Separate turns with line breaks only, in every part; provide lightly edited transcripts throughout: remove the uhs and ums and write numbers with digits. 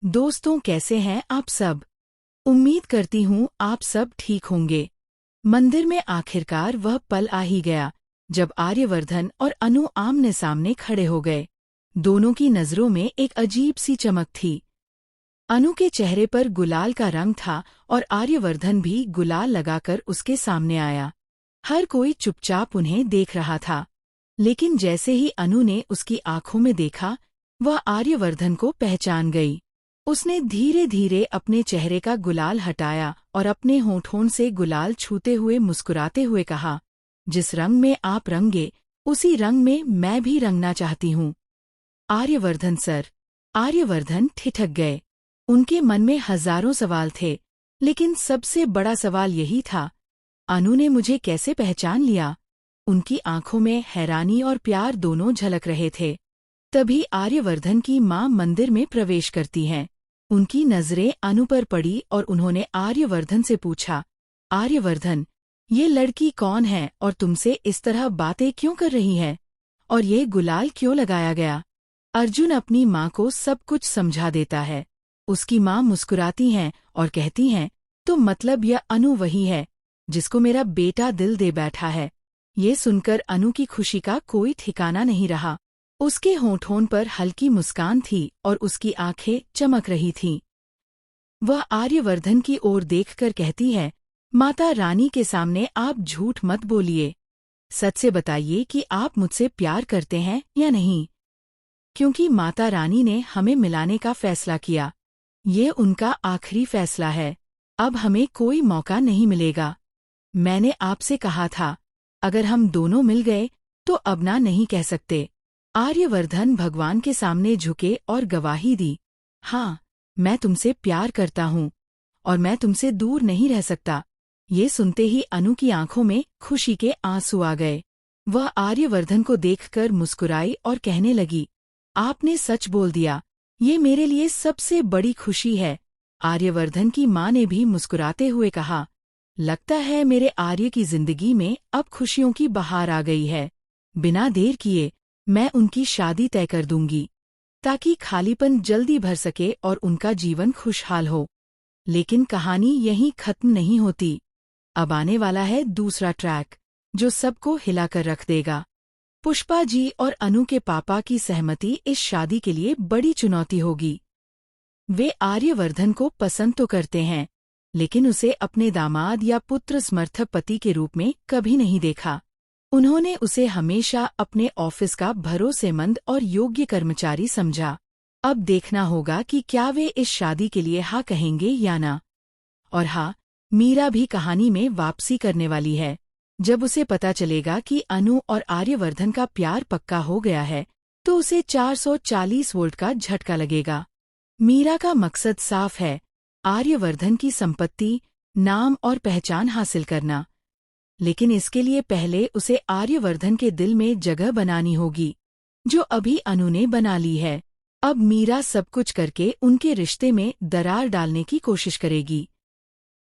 दोस्तों, कैसे हैं आप सब। उम्मीद करती हूँ आप सब ठीक होंगे। मंदिर में आखिरकार वह पल आ ही गया जब आर्यवर्धन और अनु आमने सामने खड़े हो गए। दोनों की नजरों में एक अजीब सी चमक थी। अनु के चेहरे पर गुलाल का रंग था और आर्यवर्धन भी गुलाल लगाकर उसके सामने आया। हर कोई चुपचाप उन्हें देख रहा था, लेकिन जैसे ही अनु ने उसकी आंखों में देखा, वह आर्यवर्धन को पहचान गई। उसने धीरे धीरे अपने चेहरे का गुलाल हटाया और अपने होठों से गुलाल छूते हुए मुस्कुराते हुए कहा, जिस रंग में आप रंगे उसी रंग में मैं भी रंगना चाहती हूँ। आर्यवर्धन सर। आर्यवर्धन ठिठक गए। उनके मन में हजारों सवाल थे, लेकिन सबसे बड़ा सवाल यही था, अनु ने मुझे कैसे पहचान लिया। उनकी आंखों में हैरानी और प्यार दोनों झलक रहे थे। तभी आर्यवर्धन की माँ मंदिर में प्रवेश करती हैं। उनकी नजरें अनु पर पड़ी और उन्होंने आर्यवर्धन से पूछा, आर्यवर्धन, ये लड़की कौन है और तुमसे इस तरह बातें क्यों कर रही है, और ये गुलाल क्यों लगाया गया। अर्जुन अपनी माँ को सब कुछ समझा देता है। उसकी माँ मुस्कुराती हैं और कहती हैं, तो मतलब यह अनु वही है जिसको मेरा बेटा दिल दे बैठा है। ये सुनकर अनु की खुशी का कोई ठिकाना नहीं रहा। उसके होठों पर हल्की मुस्कान थी और उसकी आंखें चमक रही थीं। वह आर्यवर्धन की ओर देखकर कहती है, माता रानी के सामने आप झूठ मत बोलिए। सच से बताइए कि आप मुझसे प्यार करते हैं या नहीं, क्योंकि माता रानी ने हमें मिलाने का फैसला किया। ये उनका आखिरी फैसला है। अब हमें कोई मौका नहीं मिलेगा। मैंने आपसे कहा था, अगर हम दोनों मिल गए तो अब ना नहीं कह सकते। आर्यवर्धन भगवान के सामने झुके और गवाही दी, हाँ, मैं तुमसे प्यार करता हूँ और मैं तुमसे दूर नहीं रह सकता। ये सुनते ही अनु की आंखों में खुशी के आंसू आ गए। वह आर्यवर्धन को देखकर मुस्कुराई और कहने लगी, आपने सच बोल दिया, ये मेरे लिए सबसे बड़ी खुशी है। आर्यवर्धन की माँ ने भी मुस्कुराते हुए कहा, लगता है मेरे आर्य की जिंदगी में अब खुशियों की बहार आ गई है। बिना देर किए मैं उनकी शादी तय कर दूंगी, ताकि खालीपन जल्दी भर सके और उनका जीवन खुशहाल हो। लेकिन कहानी यहीं खत्म नहीं होती। अब आने वाला है दूसरा ट्रैक, जो सबको हिलाकर रख देगा। पुष्पा जी और अनु के पापा की सहमति इस शादी के लिए बड़ी चुनौती होगी। वे आर्यवर्धन को पसंद तो करते हैं, लेकिन उसे अपने दामाद या पुत्र समर्थक पति के रूप में कभी नहीं देखा। उन्होंने उसे हमेशा अपने ऑफिस का भरोसेमंद और योग्य कर्मचारी समझा। अब देखना होगा कि क्या वे इस शादी के लिए हाँ कहेंगे या ना। और हाँ, मीरा भी कहानी में वापसी करने वाली है। जब उसे पता चलेगा कि अनु और आर्यवर्धन का प्यार पक्का हो गया है, तो उसे 440 वोल्ट का झटका लगेगा। मीरा का मकसद साफ है, आर्यवर्धन की संपत्ति, नाम और पहचान हासिल करना। लेकिन इसके लिए पहले उसे आर्यवर्धन के दिल में जगह बनानी होगी, जो अभी अनु ने बना ली है। अब मीरा सब कुछ करके उनके रिश्ते में दरार डालने की कोशिश करेगी।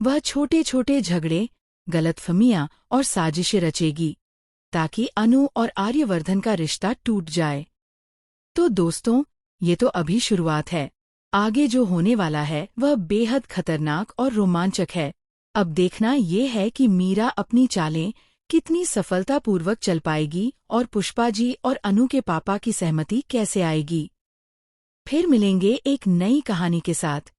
वह छोटे छोटे झगड़े, गलतफहमियां और साजिशें रचेगी, ताकि अनु और आर्यवर्धन का रिश्ता टूट जाए। तो दोस्तों, ये तो अभी शुरुआत है। आगे जो होने वाला है वह बेहद खतरनाक और रोमांचक है। अब देखना ये है कि मीरा अपनी चालें कितनी सफलतापूर्वक चल पाएगी और पुष्पा जी और अनु के पापा की सहमति कैसे आएगी। फिर मिलेंगे एक नई कहानी के साथ।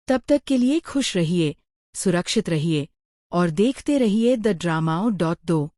तब तक के लिए खुश रहिए, सुरक्षित रहिए और देखते रहिए द ड्रामाओ.2।